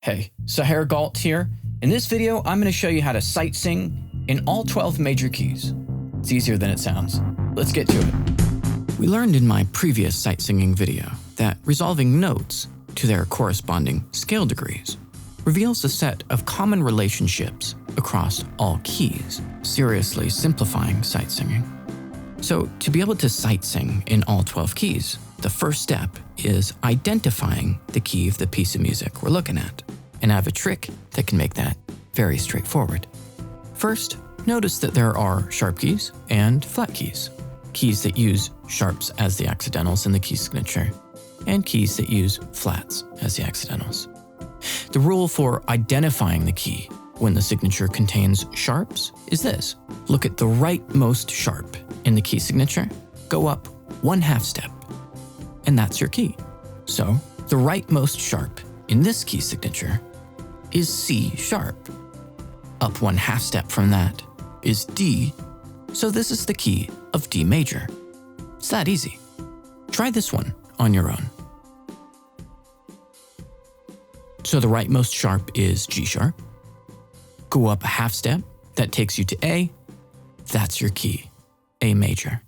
Hey, Saher Galt here. In this video, I'm going to show you how to sight sing in all 12 major keys. It's easier than it sounds. Let's get to it. We learned in my previous sight singing video that resolving notes to their corresponding scale degrees reveals a set of common relationships across all keys, seriously simplifying sight singing. So to be able to sight sing in all 12 keys, the first step is identifying the key of the piece of music we're looking at. And I have a trick that can make that very straightforward. First, notice that there are sharp keys and flat keys. Keys that use sharps as the accidentals in the key signature, and keys that use flats as the accidentals. The rule for identifying the key when the signature contains sharps is this. Look at the rightmost sharp in the key signature, go up 1/2 step, and that's your key. So, the rightmost sharp in this key signature is C sharp. Up 1/2 step from that is D, so this is the key of D major. It's that easy. Try this one on your own. So the rightmost sharp is G sharp. Go up 1/2 step, that takes you to A. That's your key, A major.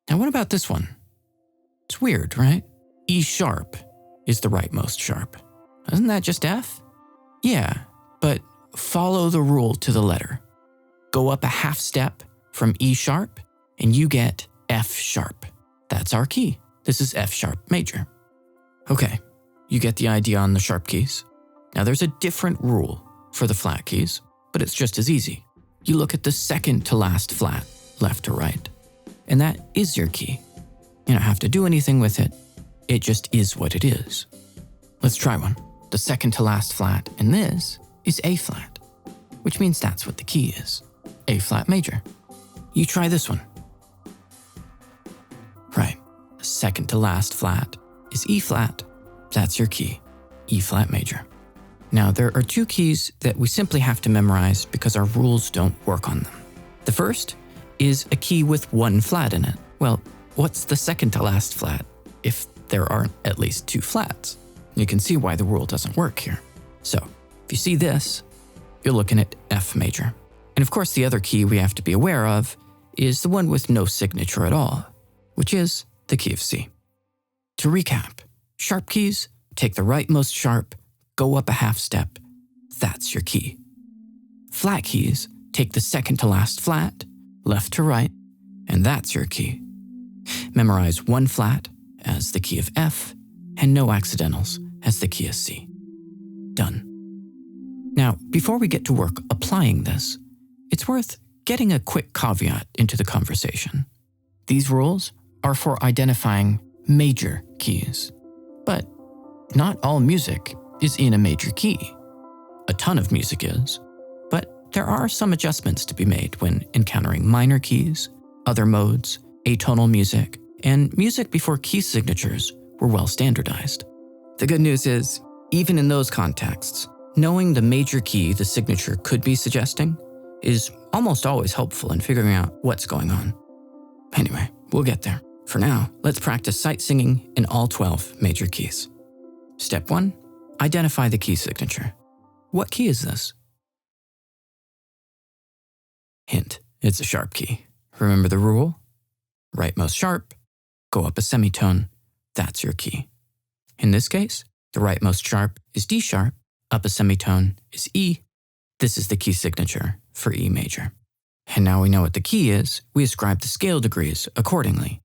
Now what about this one? It's weird, right? E sharp is the rightmost sharp. Isn't that just F? Yeah, but follow the rule to the letter. Go up 1/2 step from E sharp and you get F sharp. That's our key. This is F sharp major. Okay, you get the idea on the sharp keys. Now there's a different rule for the flat keys, but it's just as easy. You look at the second to last flat, left to right, and that is your key. You don't have to do anything with it. It just is what it is. Let's try one. The second to last flat in this is A flat, which means that's what the key is, A flat major. You try this one. Right, the second to last flat is E flat. That's your key, E flat major. Now there are two keys that we simply have to memorize because our rules don't work on them. The first is a key with one flat in it. Well, what's the second to last flat if there aren't at least two flats? You can see why the rule doesn't work here. So, if you see this, you're looking at F major. And of course, the other key we have to be aware of is the one with no signature at all, which is the key of C. To recap, sharp keys take the rightmost sharp, go up 1/2 step, that's your key. Flat keys take the second to last flat, left to right, and that's your key. Memorize one flat as the key of F, and no accidentals as the key of C. Done. Now, before we get to work applying this, it's worth getting a quick caveat into the conversation. These rules are for identifying major keys, but not all music is in a major key. A ton of music is, but there are some adjustments to be made when encountering minor keys, other modes, atonal music, and music before key signatures were well standardized. The good news is, even in those contexts, knowing the major key the signature could be suggesting is almost always helpful in figuring out what's going on. Anyway, we'll get there. For now, let's practice sight singing in all 12 major keys. Step 1, identify the key signature. What key is this? Hint, it's a sharp key. Remember the rule? Rightmost sharp, go up a semitone, that's your key. In this case, the rightmost sharp is D sharp, up a semitone is E. This is the key signature for E major. And now we know what the key is, we ascribe the scale degrees accordingly.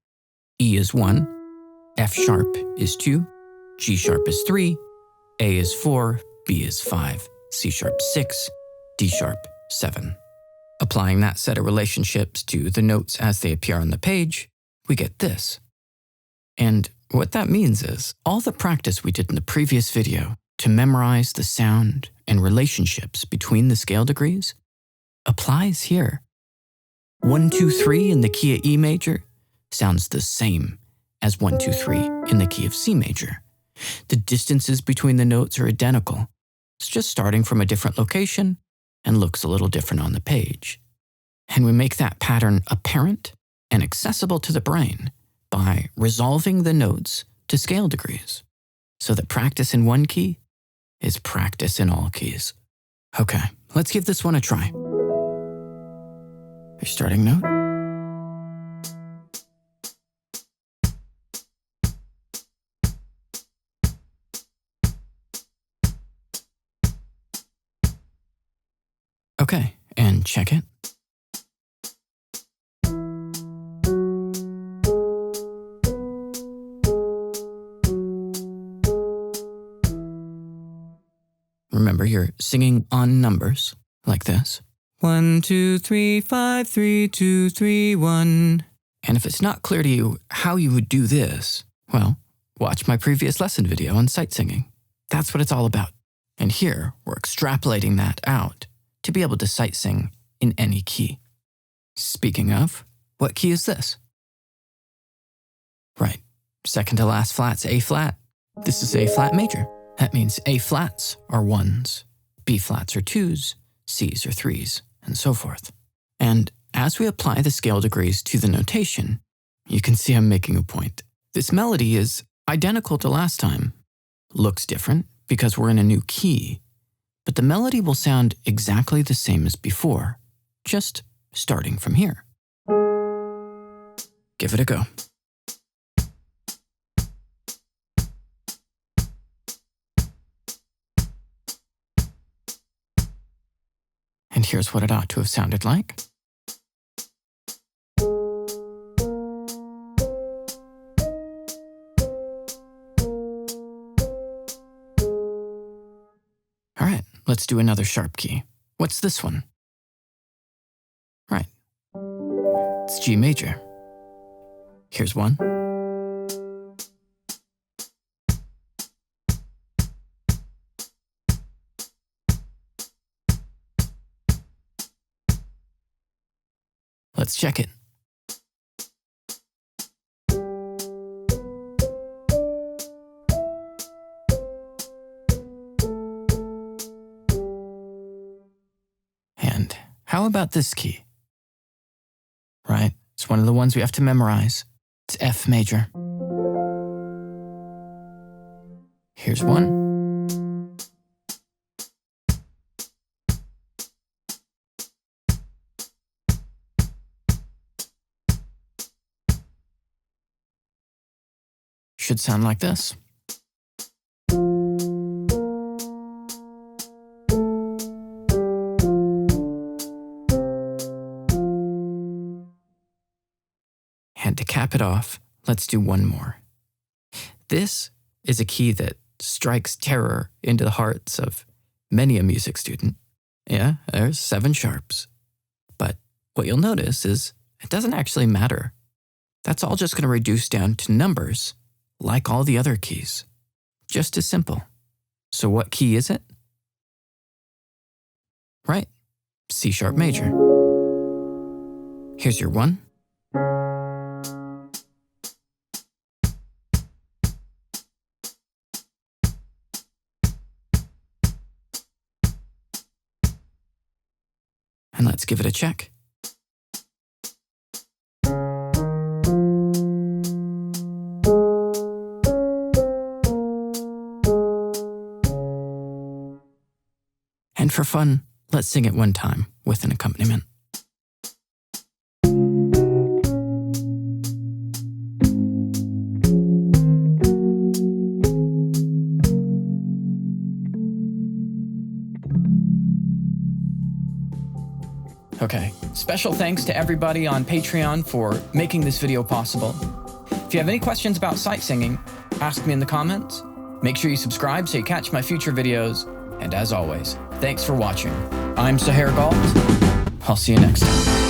E is 1, F sharp is 2, G sharp is 3, A is 4, B is 5, C sharp 6, D sharp 7. Applying that set of relationships to the notes as they appear on the page, we get this. And what that means is, all the practice we did in the previous video to memorize the sound and relationships between the scale degrees applies here. 1, 2, 3 in the key of E major sounds the same as 1, 2, 3 in the key of C major. The distances between the notes are identical. It's just starting from a different location and looks a little different on the page. And we make that pattern apparent and accessible to the brain by resolving the notes to scale degrees, so that practice in one key is practice in all keys. Okay, let's give this one a try. Your starting note. Okay, and check it. Remember, you're singing on numbers, like this. 1, 2, 3, 5, 3, 2, 3, 1. And if it's not clear to you how you would do this, well, watch my previous lesson video on sight singing. That's what it's all about. And here, we're extrapolating that out to be able to sight sing in any key. Speaking of, what key is this? Right, second to last flat's A flat. This is A flat major. That means A flats are 1s, B flats are 2s, Cs are 3s, and so forth. And as we apply the scale degrees to the notation, you can see I'm making a point. This melody is identical to last time. Looks different because we're in a new key, but the melody will sound exactly the same as before, just starting from here. Give it a go. And here's what it ought to have sounded like. All right, let's do another sharp key. What's this one? Right, it's G major. Here's one. Let's check it. And how about this key? Right, it's one of the ones we have to memorize. It's F major. Here's one. Should sound like this. And to cap it off, let's do one more. This is a key that strikes terror into the hearts of many a music student. Yeah, there's 7 sharps. But what you'll notice is it doesn't actually matter. That's all just going to reduce down to numbers, like all the other keys. Just as simple. So what key is it? Right, C sharp major. Here's your 1. And let's give it a check. And for fun, let's sing it one time with an accompaniment. Okay, special thanks to everybody on Patreon for making this video possible. If you have any questions about sight singing, ask me in the comments. Make sure you subscribe so you catch my future videos. And as always, thanks for watching. I'm Saher Galt. I'll see you next time.